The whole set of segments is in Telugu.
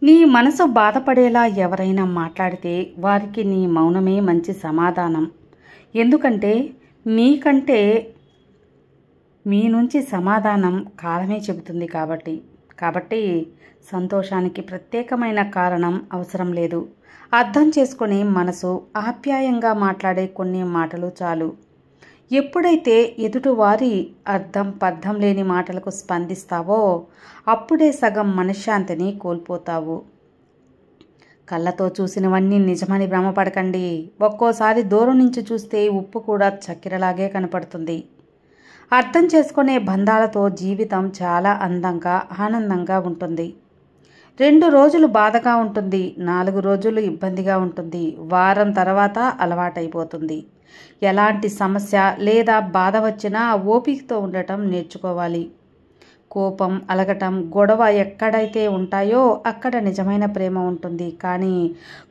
నీ మనసు బాధపడేలా ఎవరైనా మాట్లాడితే వారికి నీ మౌనమే మంచి సమాధానం. ఎందుకంటే మీకంటే మీ నుంచి సమాధానం కాలమే చెబుతుంది కాబట్టి సంతోషానికి ప్రత్యేకమైన కారణం అవసరం లేదు. అర్థం చేసుకునే మనసు, ఆప్యాయంగా మాట్లాడే కొన్ని మాటలు చాలు. ఎప్పుడైతే ఎదుటివారి పర్థం లేని మాటలకు స్పందిస్తావో అప్పుడే సగం మనశ్శాంతిని కోల్పోతావు. కళ్ళతో చూసినవన్నీ నిజమని భ్రమపడకండి. ఒక్కోసారి దూరం నుంచి చూస్తే ఉప్పు కూడా చక్కెరలాగే కనపడుతుంది. అర్థం చేసుకునే బంధాలతో జీవితం చాలా అందంగా, ఆనందంగా ఉంటుంది. 2 రోజులు బాధగా ఉంటుంది, 4 రోజులు ఇబ్బందిగా ఉంటుంది, వారం తర్వాత అలవాటైపోతుంది. ఎలాంటి సమస్య లేదా బాధ వచ్చినా ఓపికతో ఉండటం నేర్చుకోవాలి. కోపం, అలగటం, గొడవ ఎక్కడైతే ఉంటాయో అక్కడ నిజమైన ప్రేమ ఉంటుంది. కానీ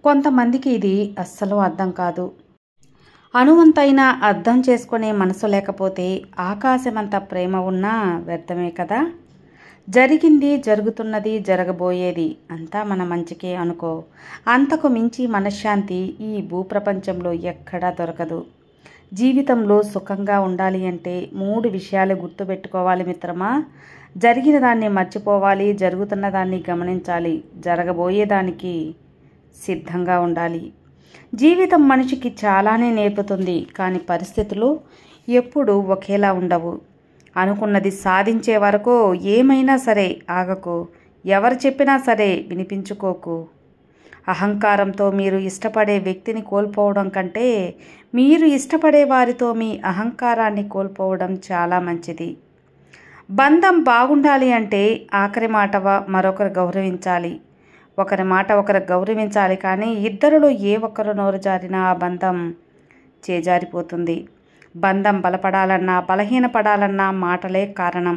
కొంతమందికి ఇది అస్సలు అర్థం కాదు. అణువంతైన అర్థం చేసుకునే మనసు లేకపోతే ఆకాశమంత ప్రేమ ఉన్నా వ్యర్థమే కదా. జరిగింది, జరుగుతున్నది, జరగబోయేది అంతా మన మంచికే అనుకో. అంతకు మించి మనశ్శాంతి ఈ భూప్రపంచంలో ఎక్కడా దొరకదు. జీవితంలో సుఖంగా ఉండాలి అంటే 3 విషయాలు గుర్తుపెట్టుకోవాలి మిత్రమా. జరిగిన దాన్ని మర్చిపోవాలి, జరుగుతున్న దాన్ని గమనించాలి, జరగబోయేదానికి సిద్ధంగా ఉండాలి. జీవితం మనిషికి చాలానే నేర్పుతుంది, కానీ పరిస్థితులు ఎప్పుడూ ఒకేలా ఉండవు. అనుకున్నది సాధించే వరకు ఏమైనా సరే ఆగకు. ఎవరు చెప్పినా సరే వినిపించుకోకు. అహంకారంతో మీరు ఇష్టపడే వ్యక్తిని కోల్పోవడం కంటే మీరు ఇష్టపడే వారితో మీ అహంకారాన్ని కోల్పోవడం చాలా మంచిది. బంధం బాగుండాలి అంటే ఆఖరి మాట మరొకరు గౌరవించాలి, ఒకరి మాట ఒకరు గౌరవించాలి. కానీ ఇద్దరిలో ఏ ఒక్కరు నోరు జారినా ఆ బంధం చేజారిపోతుంది. బంధం బలపడాలన్నా, బలహీనపడాలన్నా మాటలే కారణం.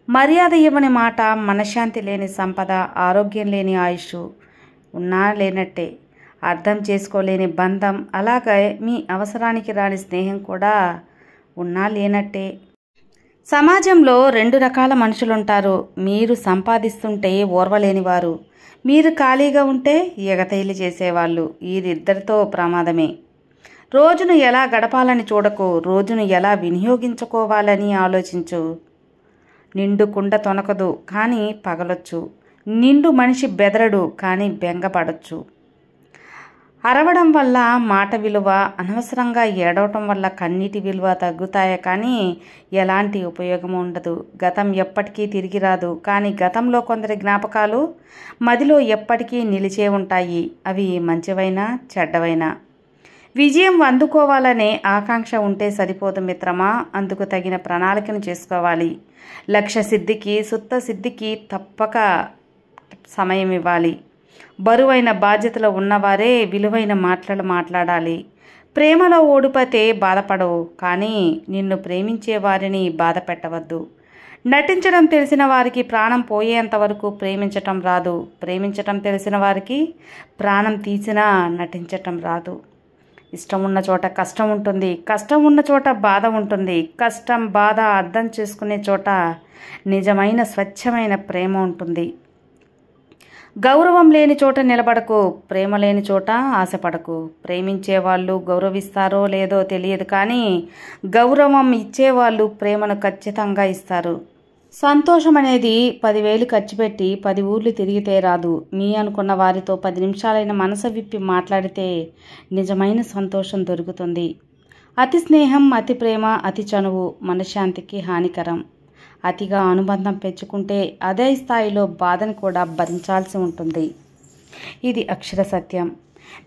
మర్యాద ఇవ్వని మాట మనశ్శాంతి లేని సంపద, ఆరోగ్యం లేని ఆయుష్ ఉన్నా లేనట్టే. అర్థం చేసుకోలేని బంధం, అలాగే మీ అవసరానికి రాని స్నేహం కూడా ఉన్నా లేనట్టే. సమాజంలో 2 రకాల మనుషులుంటారు. మీరు సంపాదిస్తుంటే ఓర్వలేనివారు, మీరు ఖాళీగా ఉంటే ఎగతాళి చేసేవాళ్ళు. వీరిద్దరితో ప్రమాదమే. రోజును ఎలా గడపాలని చూడకు, రోజును ఎలా వినియోగించుకోవాలని ఆలోచించు. నిండు కుండ తొనకదు కానీ పగలొచ్చు. నిండు మనిషి బెదరడు కానీ బెంగపడొచ్చు. అరవడం వల్ల మాట విలువ, అనవసరంగా ఏడవటం వల్ల కన్నీటి విలువ తగ్గుతాయే కానీ ఎలాంటి ఉపయోగం ఉండదు. గతం ఎప్పటికీ తిరిగి రాదు, కానీ గతంలో కొందరి జ్ఞాపకాలు మదిలో ఎప్పటికీ నిలిచే ఉంటాయి. అవి మంచివైనా చెడ్డవైనా. విజయం అందుకోవాలనే ఆకాంక్ష ఉంటే సరిపోదు మిత్రమా, అందుకు తగిన ప్రణాళికను చేసుకోవాలి. లక్ష్య సిద్ధికి, సుత్త సిద్ధికి తప్పక సమయం ఇవ్వాలి. బరువైన బాధ్యతలు ఉన్నవారే విలువైన మాటలు మాట్లాడాలి. ప్రేమలో ఓడిపోతే బాధపడవు, కానీ నిన్ను ప్రేమించే వారిని బాధ పెట్టవద్దు. నటించడం తెలిసిన వారికి ప్రాణం పోయేంత వరకు ప్రేమించటం రాదు. ప్రేమించటం తెలిసిన వారికి ప్రాణం తీసినా నటించటం రాదు. ఇష్టం ఉన్న చోట కష్టం ఉంటుంది, కష్టం ఉన్న చోట బాధ ఉంటుంది. కష్టం, బాధ అర్థం చేసుకునే చోట నిజమైన స్వచ్ఛమైన ప్రేమ ఉంటుంది. గౌరవం లేని చోట నిలబడకు, ప్రేమ లేని చోట ఆశపడకు. ప్రేమించే వాళ్ళు గౌరవిస్తారో లేదో తెలియదు, కానీ గౌరవం ఇచ్చేవాళ్ళు ప్రేమను ఖచ్చితంగా ఇస్తారు. సంతోషం అనేది 10,000 ఖర్చు పెట్టి 10 ఊర్లు తిరిగితే రాదు. మీ అనుకున్న వారితో 10 నిమిషాలైన మనసు విప్పి మాట్లాడితే నిజమైన సంతోషం దొరుకుతుంది. అతి స్నేహం, అతి ప్రేమ, అతి చనువు మనశ్శాంతికి హానికరం. అతిగా అనుబంధం పెంచుకుంటే అదే స్థాయిలో బాధను కూడా భరించాల్సి ఉంటుంది. ఇది అక్షర సత్యం.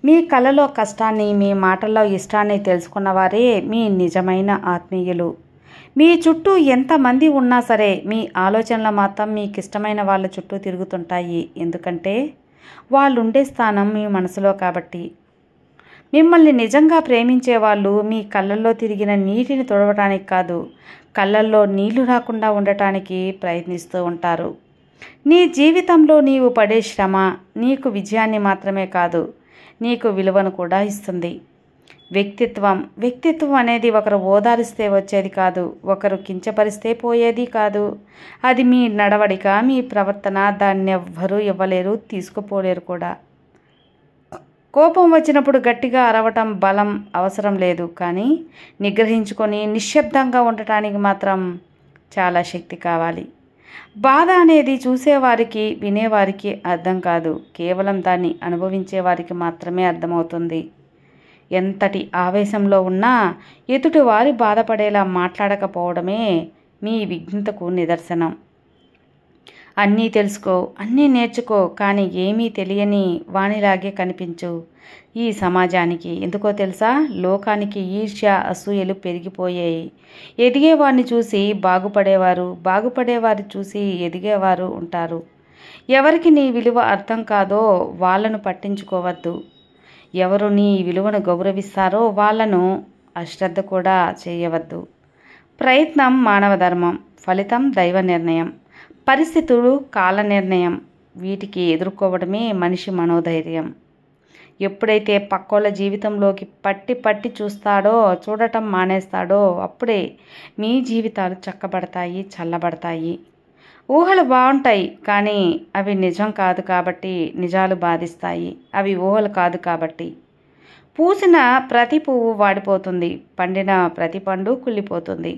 మీ కళ్ళలో కష్టాన్ని, మీ మాటల్లో ఇష్టాన్ని తెలుసుకున్నవారే మీ నిజమైన ఆత్మీయులు. మీ చుట్టూ ఎంతమంది ఉన్నా సరే మీ ఆలోచనలు మాత్రం మీకు ఇష్టమైన వాళ్ళ చుట్టూ తిరుగుతుంటాయి. ఎందుకంటే వాళ్ళుండే స్థానం మీ మనసులో కాబట్టి. మిమ్మల్ని నిజంగా ప్రేమించే వాళ్ళు మీ కళ్ళల్లో తిరిగిన నీటిని తుడవటానికి కాదు, కళ్ళల్లో నీళ్లు రాకుండా ఉండటానికి ప్రయత్నిస్తూ ఉంటారు. నీ జీవితంలో నీవు పడే శ్రమ నీకు విజయాన్ని మాత్రమే కాదు, నీకు విలువను కూడా ఇస్తుంది. వ్యక్తిత్వం అనేది ఒకరు ఓదారిస్తే వచ్చేది కాదు, ఒకరు కించపరిస్తే పోయేది కాదు. అది మీ నడవడిక, మీ ప్రవర్తన. దాన్ని ఎవ్వరూ ఇవ్వలేరు, తీసుకుపోలేరు కూడా. కోపం వచ్చినప్పుడు గట్టిగా అరవటం బలం అవసరం లేదు, కానీ నిగ్రహించుకొని నిశ్శబ్దంగా ఉండటానికి మాత్రం చాలా శక్తి కావాలి. బాధ అనేది చూసేవారికి, వినేవారికి అర్థం కాదు, కేవలం దాన్ని అనుభవించే వారికి మాత్రమే అర్థమవుతుంది. ఎంతటి ఆవేశంలో ఉన్నా ఎదుటివారి బాధపడేలా మాట్లాడకపోవడమే మీ విఘ్నతకు నిదర్శనం. అన్నీ తెలుసుకో, అన్నీ నేర్చుకో, కానీ ఏమీ తెలియని వానిలాగే కనిపించు ఈ సమాజానికి. ఎందుకో తెలుసా? లోకానికి ఈర్ష్య, అసూయలు పెరిగిపోయాయి. ఎదిగేవారిని చూసి బాగుపడేవారు చూసి ఎదిగేవారు ఉంటారు. ఎవరికి నీ విలువ అర్థం కాదో వాళ్ళను పట్టించుకోవద్దు. ఎవరు నీ విలువను గౌరవిస్తారో వాళ్ళను అశ్రద్ధ కూడా చేయవద్దు. ప్రయత్నం మానవ ధర్మం, ఫలితం దైవ నిర్ణయం, పరిస్థితులు కాల నిర్ణయం. వీటికి ఎదుర్కోవడమే మనిషి మనోధైర్యం. ఎప్పుడైతే పక్కోళ్ళ జీవితంలోకి పట్టి చూడటం మానేస్తాడో అప్పుడే మీ జీవితాలు చక్కబడతాయి, చల్లబడతాయి. ఊహలు బాగుంటాయి, కానీ అవి నిజం కాదు కాబట్టి నిజాలు బాధిస్తాయి. అవి ఊహలు కాదు కాబట్టి. పూసిన ప్రతి పువ్వు వాడిపోతుంది, పండిన ప్రతి పండు కుళ్ళిపోతుంది,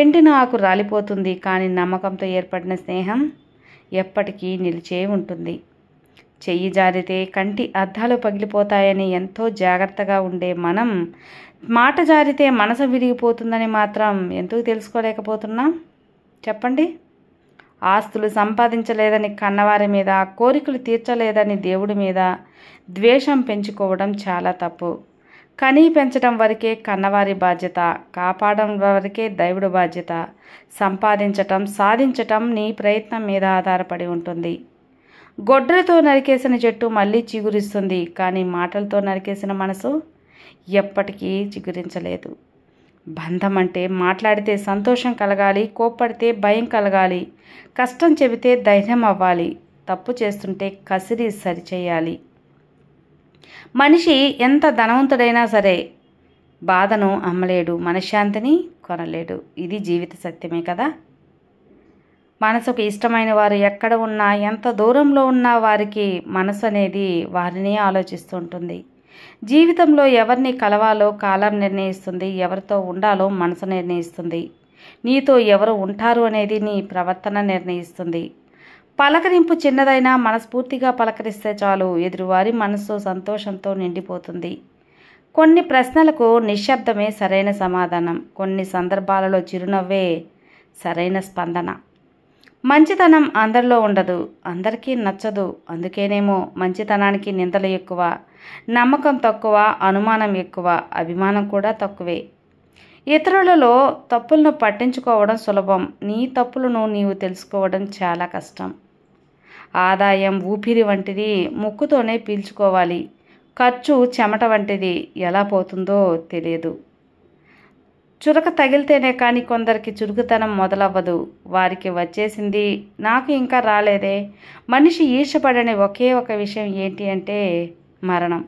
ఎండిన ఆకు రాలిపోతుంది, కానీ నమ్మకంతో ఏర్పడిన స్నేహం ఎప్పటికీ నిలిచే ఉంటుంది. చెయ్యి జారితే కంటి అద్దాలు పగిలిపోతాయని ఎంతో జాగ్రత్తగా ఉండే మనం, మాట జారితే మనసు విరిగిపోతుందని మాత్రం ఎందుకు తెలుసుకోలేకపోతున్నాం చెప్పండి? ఆస్తులు సంపాదించలేదని కన్నవారి మీద, కోరికలు తీర్చలేదని దేవుడి మీద ద్వేషం పెంచుకోవడం చాలా తప్పు. కనీ పెంచడం వరకే కన్నవారి బాధ్యత, కాపాడడం వరకే దేవుడి బాధ్యత. సంపాదించటం, సాధించటం నీ ప్రయత్నం మీద ఆధారపడి ఉంటుంది. గొడ్డలతో నరికేసిన చెట్టు మళ్ళీ చిగురిస్తుంది, కానీ మాటలతో నరికేసిన మనసు ఎప్పటికీ చిగురించలేదు. బంధం అంటే మాట్లాడితే సంతోషం కలగాలి, కోప్పడితే భయం కలగాలి, కష్టం చెబితే ధైర్యం అవ్వాలి, తప్పు చేస్తుంటే కసిరి సరిచేయాలి. మనిషి ఎంత ధనవంతుడైనా సరే బాధను అమ్మలేడు, మనశ్శాంతిని కొనలేడు. ఇది జీవిత సత్యమే కదా. మనసుకు ఇష్టమైన వారు ఎక్కడ ఉన్నా, ఎంత దూరంలో ఉన్నా వారికి మనసు అనేది వారిని ఆలోచిస్తూ ఉంటుంది. జీవితంలో ఎవరిని కలవాలో కాలం నిర్ణయిస్తుంది, ఎవరితో ఉండాలో మనసు నిర్ణయిస్తుంది. నీతో ఎవరు ఉంటారు అనేది నీ ప్రవర్తన నిర్ణయిస్తుంది. పలకరింపు చిన్నదైనా మనస్ఫూర్తిగా పలకరిస్తే చాలు, ఎదురువారి మనసు సంతోషంతో నిండిపోతుంది. కొన్ని ప్రశ్నలకు నిశ్శబ్దమే సరైన సమాధానం, కొన్ని సందర్భాలలో చిరునవ్వే సరైన స్పందన. మంచితనం అందరిలో ఉండదు, అందరికీ నచ్చదు. అందుకేనేమో మంచితనానికి నిందలు ఎక్కువ, నమ్మకం తక్కువ, అనుమానం ఎక్కువ, అభిమానం కూడా తక్కువే. ఇతరులలో తప్పులను పట్టించుకోవడం సులభం, నీ తప్పులను నీవు తెలుసుకోవడం చాలా కష్టం. ఆదాయం ఊపిరి వంటిది, ముక్కుతోనే పీల్చుకోవాలి. ఖర్చు చెమట వంటిది, ఎలా పోతుందో తెలియదు. చురక తగిలితేనే కానీ కొందరికి చురుకుతనం మొదలవ్వదు. వారికి వచ్చేసింది నాకు ఇంకా రాలేదే. మనిషి ఈర్షపడని ఒకే ఒక విషయం ఏంటి అంటే మరణం.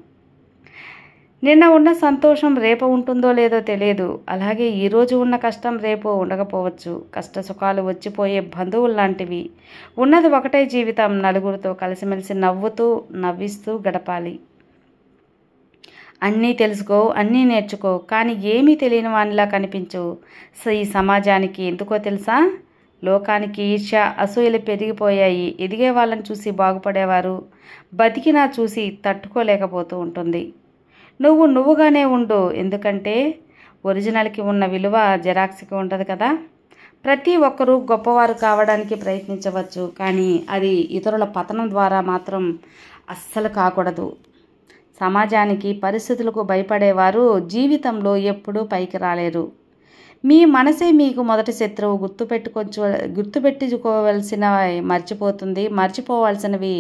నిన్న ఉన్న సంతోషం రేపు ఉంటుందో లేదో తెలియదు. అలాగే ఈరోజు ఉన్న కష్టం రేపు ఉండకపోవచ్చు. కష్ట సుఖాలు వచ్చిపోయే బంధువులు లాంటివి. ఉన్నది ఒకటే జీవితం, నలుగురితో కలిసిమెలిసి నవ్వుతూ నవ్విస్తూ గడపాలి. అన్నీ తెలుసుకో, అన్నీ నేర్చుకో, కానీ ఏమీ తెలియని వానిలా కనిపించు. ఈ సమాజానికి ఎందుకో తెలుసా? లోకానికి ఈర్ష్య, అసూయలు పెరిగిపోయాయి. ఎదిగే వాళ్ళని చూసి బాగుపడేవారు బతికినా చూసి తట్టుకోలేకపోతూ ఉంటుంది. నువ్వుగానే ఉండు, ఎందుకంటే ఒరిజినల్కి ఉన్న విలువ జెరాక్స్కి ఉండదు కదా. ప్రతి ఒక్కరూ గొప్పవారు కావడానికి ప్రయత్నించవచ్చు, కానీ అది ఇతరుల పతనం ద్వారా మాత్రం అస్సలు కాకూడదు. సమాజానికి, పరిస్థితులకు భయపడేవారు జీవితంలో ఎప్పుడూ పైకి రాలేరు. మీ మనసే మీకు మొదటి శత్రువు. గుర్తుపెట్టుకోవలసిన మర్చిపోవాల్సినవి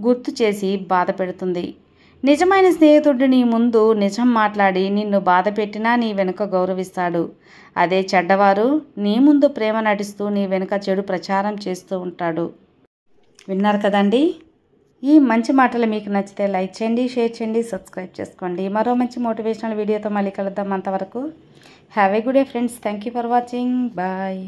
గుర్తు చేసి బాధ పెడుతుంది. నిజమైన స్నేహితుడు నీ ముందు నిజం మాట్లాడి నిన్ను బాధ పెట్టినా నీ వెనుక గౌరవిస్తాడు. అదే చెడ్డవారు నీ ముందు ప్రేమ నటిస్తూ నీ వెనుక చెడు ప్రచారం చేస్తూ ఉంటాడు. విన్నారు కదండి. ఈ మంచి మాటలు మీకు నచ్చితే లైక్ చేయండి, షేర్ చేయండి, సబ్స్క్రైబ్ చేసుకోండి. మరో మంచి మోటివేషనల్ వీడియోతో మళ్ళీ కలుద్దాం. అంతవరకు have a good day friends. Thank you for watching. Bye.